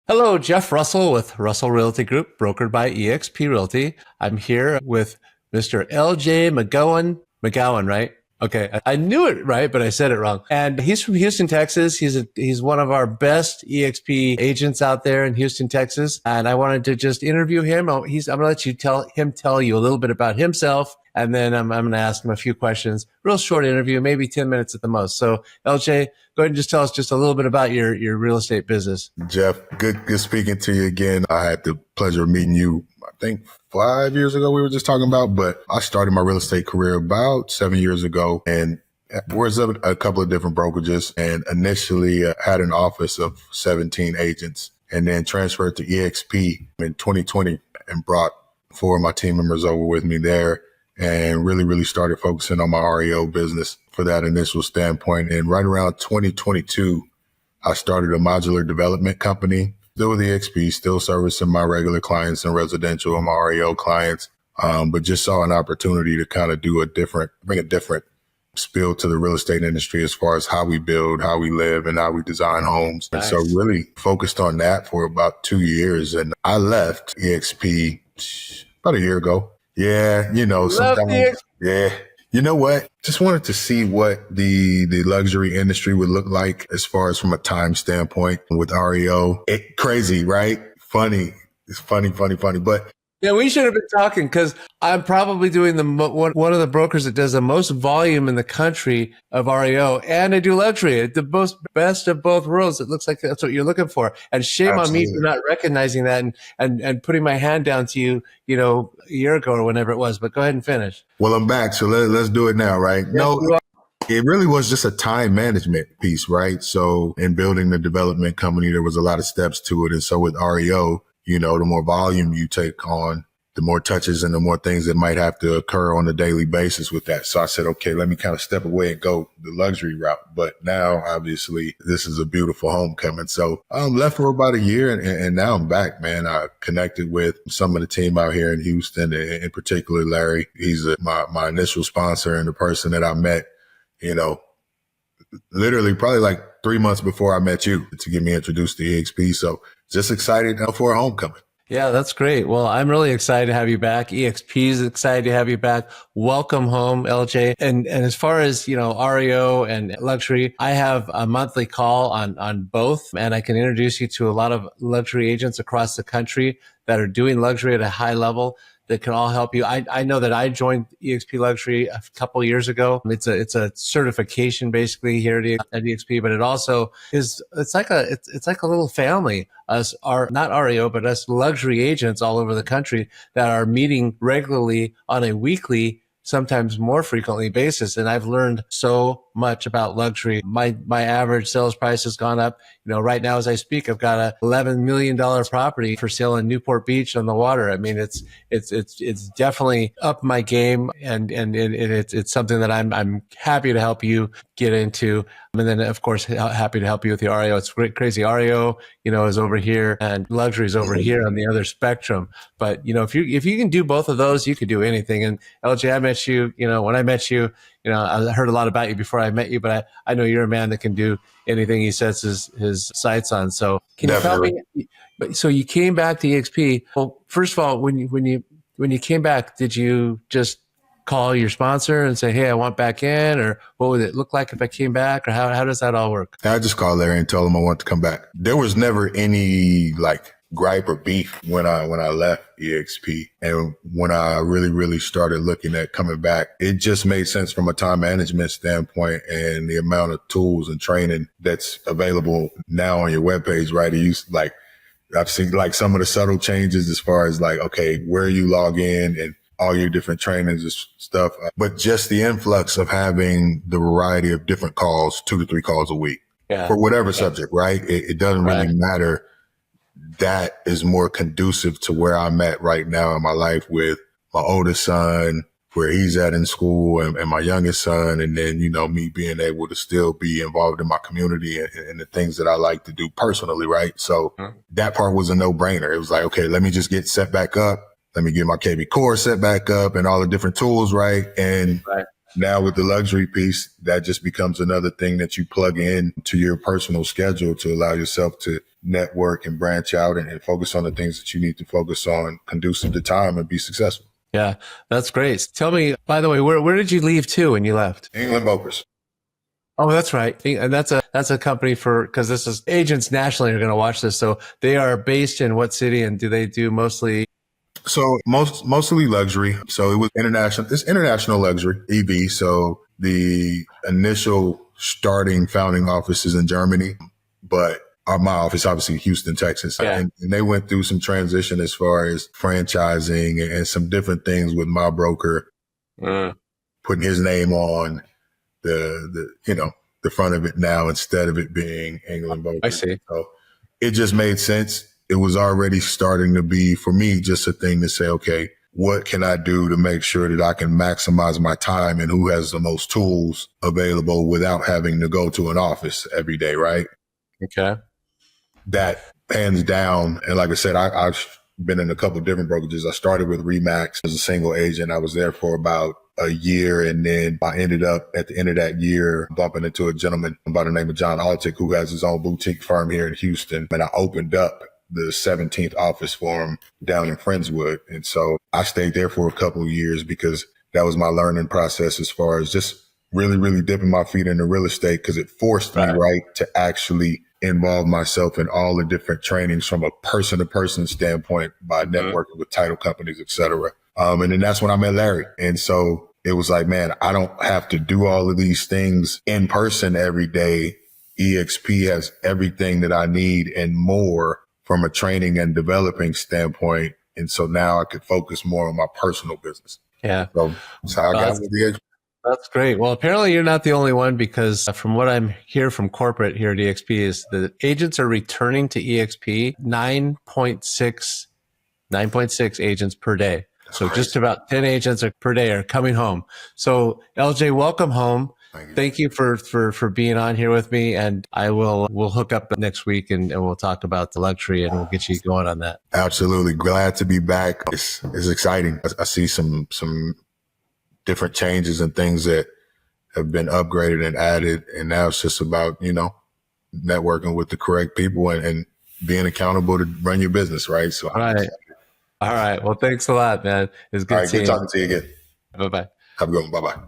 Hello, Jeff Russell with Russell Realty Group, brokered by eXp Realty. I'm here with Mr. LJ McGowan. McGowan, right? Okay, I knew it right, but I said it wrong. And he's from Houston, Texas. He's one of our best eXp agents out there in Houston, Texas. And I wanted to just interview him. I'm going to let you tell you a little bit about himself, and then I'm going to ask him a few questions. Real short interview, maybe 10 minutes at the most. So, LJ, go ahead and just tell us just a little bit about your real estate business. Jeff, good speaking to you again. I had the pleasure of meeting you, I think 5 years ago we were just talking about, but I started my real estate career about 7 years ago and was at a couple of different brokerages and initially had an office of 17 agents and then transferred to eXp in 2020 and brought four of my team members over with me there and really started focusing on my REO business for that initial standpoint. And right around 2022, I started a modular development company, still with eXp, still servicing my regular clients and residential and my REO clients, but just saw an opportunity to kind of bring a different spill to the real estate industry as far as how we build, how we live, and how we design homes. Nice. And so really focused on that for about 2 years. And I left eXp about a year ago. Yeah, sometimes, yeah. You know what? Just wanted to see what the luxury industry would look like as far as from a time standpoint with REO. Crazy, right? Funny. It's funny. But yeah, we should have been talking because I'm probably doing one of the brokers that does the most volume in the country of REO, and I do luxury. The most best of both worlds. It looks like that's what you're looking for. And shame Absolutely. On me for not recognizing that and putting my hand down to you, a year ago or whenever it was. But go ahead and finish. Well, I'm back, so let's do it now, right? Yes, no. It really was just a time management piece, right? So in building the development company, there was a lot of steps to it. And so with REO, the more volume you take on, the more touches and the more things that might have to occur on a daily basis with that. So I said, okay, let me kind of step away and go the luxury route. But now, obviously, this is a beautiful homecoming. So I left for about a year and now I'm back, man. I connected with some of the team out here in Houston, in particular, Larry. He's my initial sponsor and the person that I met, literally probably like 3 months before I met you to get me introduced to eXp. So just excited now for a homecoming. Yeah, that's great. Well, I'm really excited to have you back. eXp is excited to have you back. Welcome home, LJ. And as far as, REO and luxury, I have a monthly call on both, and I can introduce you to a lot of luxury agents across the country that are doing luxury at a high level that can all help you. I know that I joined eXp Luxury a couple of years ago. It's a certification basically here at eXp, but it also is, it's like a little family. Us are not REO, but us luxury agents all over the country that are meeting regularly on a weekly, sometimes more frequently basis. And I've learned so much about luxury. My average sales price has gone up. Right now as I speak, I've got a $11 million property for sale in Newport Beach on the water. I mean, it's definitely up my game, and it's something that I'm happy to help you get into. And then of course, happy to help you with the REO. It's great, crazy. REO, is over here and luxury is over here on the other spectrum. But, if you can do both of those, you could do anything. And LJ, I met you, when I met you, I heard a lot about you before I met you, but I know you're a man that can do anything he sets his sights on. So can Definitely. You tell me, so you came back to eXp. Well, first of all, when you came back, did you just call your sponsor and say, hey, I want back in, or what would it look like if I came back, or how does that all work? I just called Larry and told him I want to come back. There was never any gripe or beef when I left eXp. And when I really started looking at coming back, it just made sense from a time management standpoint and the amount of tools and training that's available now on your webpage, right? I've seen some of the subtle changes as far as okay, where you log in and all your different trainings and stuff, but just the influx of having the variety of different calls, 2 to 3 calls a week for whatever subject, right? It doesn't really matter. That is more conducive to where I'm at right now in my life with my oldest son, where he's at in school, and my youngest son. And then, me being able to still be involved in my community and the things that I like to do personally. Right. So that part was a no brainer. It was like, okay, let me just get set back up. Let me get my KB core set back up and all the different tools. Right. And now with the luxury piece, that just becomes another thing that you plug in to your personal schedule to allow yourself to network and branch out and focus on the things that you need to focus on, conducive to time, and be successful. Yeah, that's great. Tell me, by the way, where did you leave to when you left? England Brokers. Oh, that's right. And that's a company because this is agents nationally are going to watch this. So they are based in what city, and do they do mostly? So mostly luxury. So it was international. It's international luxury, EV. So the initial starting founding office is in Germany, but my office, obviously Houston, Texas. Yeah. And they went through some transition as far as franchising and some different things with my broker, putting his name on the front of it now instead of it being England Brokers. I see. So it just made sense. It was already starting to be, for me, just a thing to say, okay, what can I do to make sure that I can maximize my time and who has the most tools available without having to go to an office every day, right? Okay. That hands down. And like I said, I've been in a couple of different brokerages. I started with Remax as a single agent. I was there for about a year. And then I ended up at the end of that year bumping into a gentleman by the name of John Altick, who has his own boutique firm here in Houston. And I opened up the 17th office for him down in Friendswood. And so I stayed there for a couple of years because that was my learning process as far as just really, really dipping my feet into real estate, because it forced me, right, to actually involve myself in all the different trainings from a person to person standpoint by networking with title companies, et cetera. And then that's when I met Larry. And so it was like, man, I don't have to do all of these things in person every day. EXP has everything that I need and more from a training and developing standpoint. And so now I could focus more on my personal business. Yeah. So that's how I got with the That's great. Well, apparently you're not the only one, because from what I'm hear from corporate here at EXP is the agents are returning to EXP 9.6 agents per day. That's so crazy. Just about 10 agents per day are coming home. So LJ, welcome home. Thank you for being on here with me. And we'll hook up next week and we'll talk about the luxury and we'll get you going on that. Absolutely. Glad to be back. It's exciting. I see some different changes and things that have been upgraded and added. And now it's just about, networking with the correct people and being accountable to run your business, right? So, All right. Well, thanks a lot, man. It's good seeing you. Good talking to you again. Bye-bye. Have a good one. Bye-bye.